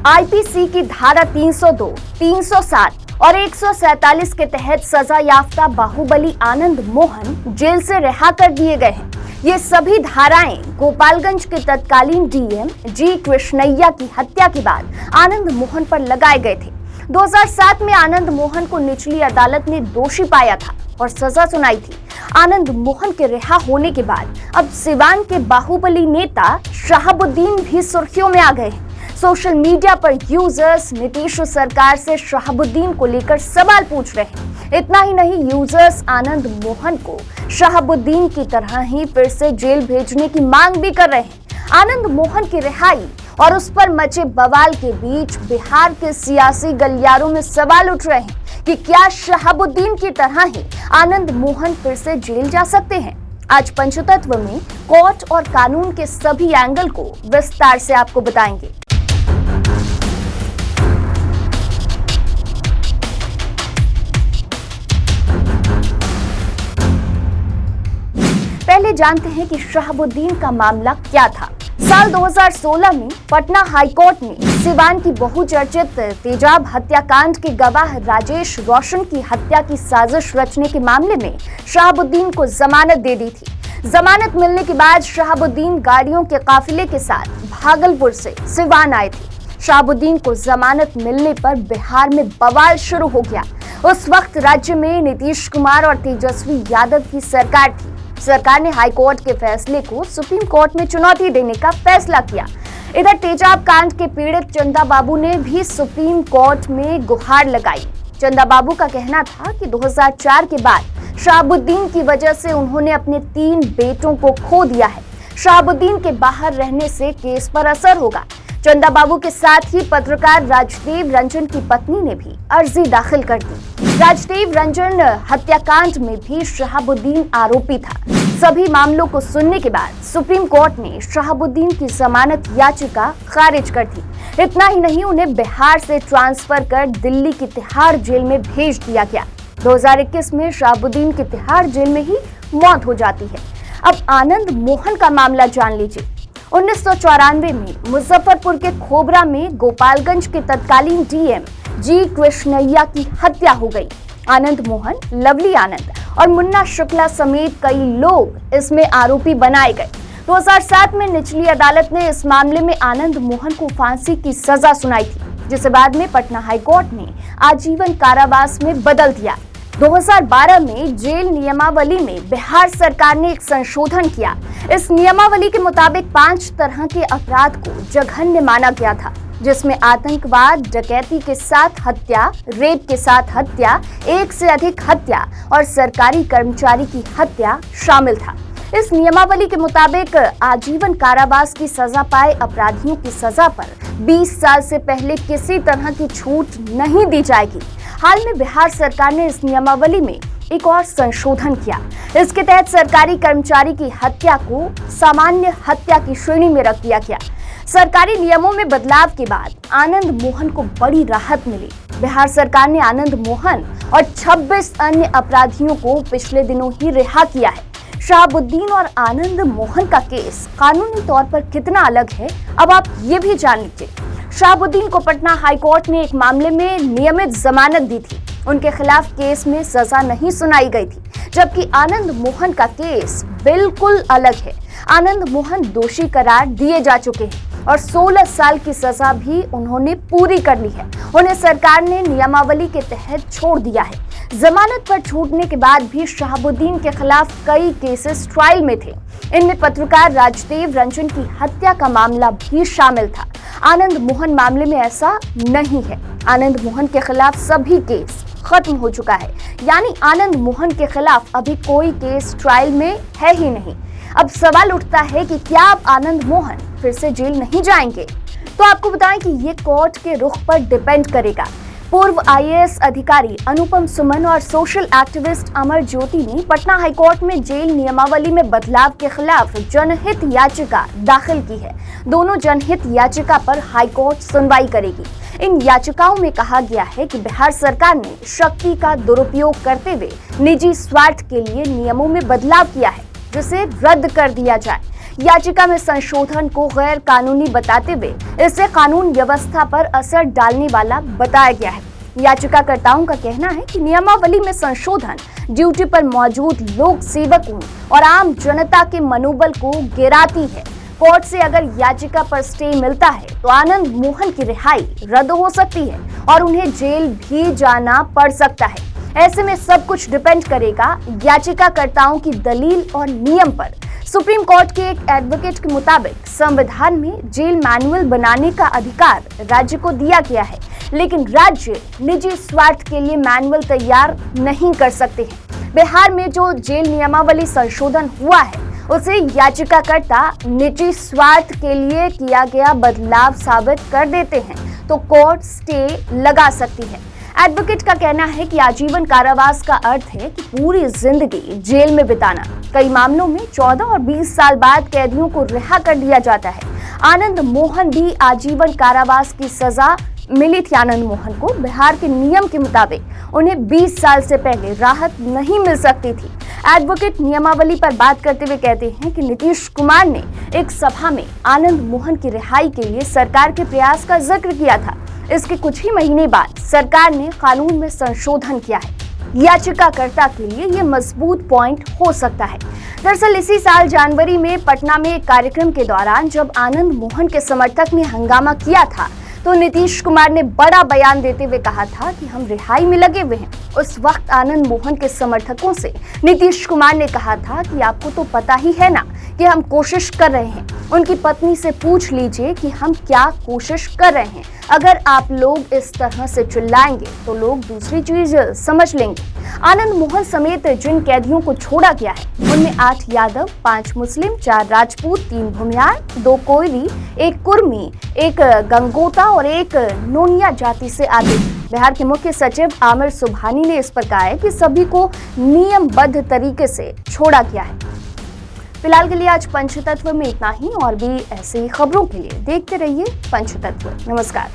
IPC की धारा 302, 307 और 147 के तहत सजा याफ्ता बाहुबली आनंद मोहन जेल से रिहा कर दिए गए हैं। ये सभी धाराएं गोपालगंज के तत्कालीन डीएम जी कृष्णैया की हत्या के बाद आनंद मोहन पर लगाए गए थे। 2007 में आनंद मोहन को निचली अदालत ने दोषी पाया था और सजा सुनाई थी। आनंद मोहन के रिहा होने के बाद अब सिवान के बाहुबली नेता शहाबुद्दीन भी सुर्खियों में आ गए हैं। सोशल मीडिया पर यूजर्स नीतीश सरकार से शहाबुद्दीन को लेकर सवाल पूछ रहे हैं। इतना ही नहीं, यूजर्स आनंद मोहन को शहाबुद्दीन की तरह ही फिर से जेल भेजने की मांग भी कर रहे हैं। आनंद मोहन की रिहाई और उस पर मचे बवाल के बीच बिहार के सियासी गलियारों में सवाल उठ रहे हैं कि क्या शहाबुद्दीन की तरह ही आनंद मोहन फिर से जेल जा सकते हैं। आज पंचतत्व में कोर्ट और कानून के सभी एंगल को विस्तार से आपको बताएंगे। पहले जानते हैं कि शहाबुद्दीन का मामला क्या था। साल 2016 में पटना हाईकोर्ट ने सिवान की बहुचर्चित तेजाब हत्याकांड के गवाह राजेश रोशन की हत्या की साजिश रचने के मामले में शहाबुद्दीन को जमानत दे दी थी। जमानत मिलने के बाद शहाबुद्दीन गाड़ियों के काफिले के साथ भागलपुर से सिवान आए थे। शहाबुद्दीन को जमानत मिलने पर बिहार में बवाल शुरू हो गया। उस वक्त राज्य में नीतीश कुमार और तेजस्वी यादव की सरकार थी। सरकार ने हाईकोर्ट के फैसले को सुप्रीम कोर्ट में चुनौती देने का फैसला किया। इधर तेजाब कांड के पीड़ित चंदा बाबू ने भी सुप्रीम कोर्ट में गुहार लगाई। चंदा बाबू का कहना था कि 2004 के बाद शहाबुद्दीन की वजह से उन्होंने अपने 3 बेटों को खो दिया है। शहाबुद्दीन के बाहर रहने से केस पर असर होगा। चंदा बाबू के साथ ही पत्रकार राजदेव रंजन की पत्नी ने भी अर्जी दाखिल कर दी। राजदेव रंजन हत्याकांड में भी शहाबुद्दीन आरोपी था। सभी मामलों को सुनने के बाद सुप्रीम कोर्ट ने शहाबुद्दीन की जमानत याचिका खारिज कर दी। इतना ही नहीं, उन्हें बिहार से ट्रांसफर कर दिल्ली की तिहाड़ जेल में भेज दिया गया। 2021 में शहाबुद्दीन की तिहाड़ जेल में ही मौत हो जाती है। अब आनंद मोहन का मामला जान लीजिए। 1994 में मुजफ्फरपुर के खोबरा में गोपालगंज के तत्कालीन डीएम जी कृष्णैया की हत्या हो गई। आनंद मोहन, लवली आनंद और मुन्ना शुक्ला समेत कई लोग इसमें आरोपी बनाए गए। 2007 में निचली अदालत ने इस मामले में आनंद मोहन को फांसी की सजा सुनाई थी, जिसे बाद में पटना हाईकोर्ट ने आजीवन कारावास में बदल दिया। 2012 में जेल नियमावली में बिहार सरकार ने एक संशोधन किया। इस नियमावली के मुताबिक 5 तरह के अपराध को जघन्य माना गया था, जिसमें आतंकवाद, डकैती के साथ हत्या, रेप के साथ हत्या, एक से अधिक हत्या और सरकारी कर्मचारी की हत्या शामिल था। इस नियमावली के मुताबिक आजीवन कारावास की सजा पाए अपराधियों की सजा पर 20 साल से पहले किसी तरह की छूट नहीं दी जाएगी। हाल में बिहार सरकार ने इस नियमावली में एक और संशोधन किया। इसके तहत सरकारी कर्मचारी की हत्या को सामान्य हत्या की श्रेणी में रख दिया गया। सरकारी नियमों में बदलाव के बाद आनंद मोहन को बड़ी राहत मिली। बिहार सरकार ने आनंद मोहन और 26 अन्य अपराधियों को पिछले दिनों ही रिहा किया है। शहाबुद्दीन और आनंद मोहन का केस कानूनी तौर पर कितना अलग है, अब आप ये भी जान लीजिए। शहाबुद्दीन को पटना हाईकोर्ट ने एक मामले में नियमित जमानत दी थी। उनके खिलाफ केस में सजा नहीं सुनाई गई थी, जबकि आनंद मोहन का केस बिल्कुल अलग है। आनंद मोहन दोषी करार दिए जा चुके हैं और 16 साल की सजा भी उन्होंने पूरी कर ली है। उन्हें सरकार ने नियमावली के तहत छोड़ दिया है। जमानत पर छूटने के बाद भी शहाबुद्दीन के खिलाफ कई केसेस ट्रायल में थे। इनमें पत्रकार राजदेव रंजन की हत्या का मामला भी शामिल था। आनंद मोहन मामले में ऐसा नहीं है। आनंद मोहन के खिलाफ सभी केस खत्म हो चुका है, यानी आनंद मोहन के खिलाफ अभी कोई केस ट्रायल में है ही नहीं। अब सवाल उठता है कि क्या अब आनंद मोहन फिर से जेल नहीं जाएंगे? तो आपको बताएं कि ये कोर्ट के रुख पर डिपेंड करेगा। पूर्व आईएएस अधिकारी अनुपम सुमन और सोशल एक्टिविस्ट अमर ज्योति ने पटना हाईकोर्ट में जेल नियमावली में बदलाव के खिलाफ जनहित याचिका दाखिल की है। दोनों जनहित याचिका पर हाईकोर्ट सुनवाई करेगी। इन याचिकाओं में कहा गया है कि बिहार सरकार ने शक्ति का दुरुपयोग करते हुए निजी स्वार्थ के लिए नियमों में बदलाव किया है, जिसे रद्द कर दिया जाए। याचिका में संशोधन को गैर कानूनी बताते हुए इसे कानून व्यवस्था पर असर डालने वाला बताया गया है। याचिकाकर्ताओं का कहना है कि नियमावली में संशोधन ड्यूटी पर मौजूद लोक सेवकों और आम जनता के मनोबल को गिराती है। कोर्ट से अगर याचिका पर स्टे मिलता है तो आनंद मोहन की रिहाई रद्द हो सकती है और उन्हें जेल भी जाना पड़ सकता है। ऐसे में सब कुछ डिपेंड करेगा याचिकाकर्ताओं की दलील और नियम पर। सुप्रीम कोर्ट के एक एडवोकेट के मुताबिक संविधान में जेल मैनुअल बनाने का अधिकार राज्य को दिया गया है, लेकिन राज्य निजी स्वार्थ के लिए मैनुअल तैयार नहीं कर सकते हैं। बिहार में जो जेल नियमावली संशोधन हुआ है उसे याचिकाकर्ता निजी स्वार्थ के लिए किया गया बदलाव साबित कर देते हैं तो कोर्ट स्टे लगा सकती है। एडवोकेट का कहना है कि आजीवन कारावास का अर्थ है कि पूरी जिंदगी जेल में बिताना। कई मामलों में 14 और 20 साल बाद कैदियों को रिहा कर दिया जाता है। आनंद मोहन भी आजीवन कारावास की सजा मिली थी। आनंद मोहन को बिहार के नियम के मुताबिक उन्हें 20 साल से पहले राहत नहीं मिल सकती थी। एडवोकेट नियमावली पर बात करते हुए कहते हैं कि नीतीश कुमार ने एक सभा में आनंद मोहन की रिहाई के लिए सरकार के प्रयास का जिक्र किया था। इसके कुछ ही महीने बाद सरकार ने कानून में संशोधन किया है। याचिकाकर्ता के लिए ये मजबूत पॉइंट हो सकता है। दरअसल इसी साल जनवरी में पटना में एक कार्यक्रम के दौरान जब आनंद मोहन के समर्थक ने हंगामा किया था तो नीतीश कुमार ने बड़ा बयान देते हुए कहा था कि हम रिहाई में लगे हुए हैं। उस वक्त आनंद मोहन के समर्थकों से नीतीश कुमार ने कहा था कि आपको तो पता ही है ना कि हम कोशिश कर रहे हैं। उनकी पत्नी से पूछ लीजिए कि हम क्या कोशिश कर रहे हैं। अगर आप लोग इस तरह से चिल्लाएंगे तो लोग दूसरी चीज समझ लेंगे। आनंद मोहन समेत जिन कैदियों को छोड़ा गया है उनमें 8 यादव, 5 मुस्लिम, 4 राजपूत, 3 भूमियार, 2 कोयरी, 1 कुर्मी, 1 गंगोता और 1 नोनिया जाति से आते। बिहार के मुख्य सचिव आमिर सुबहानी ने इस पर कहा है कि सभी को नियमबद्ध तरीके से छोड़ा गया है। फिलहाल के लिए आज पंचतत्व में इतना ही। और भी ऐसी खबरों के लिए देखते रहिए पंचतत्व। नमस्कार।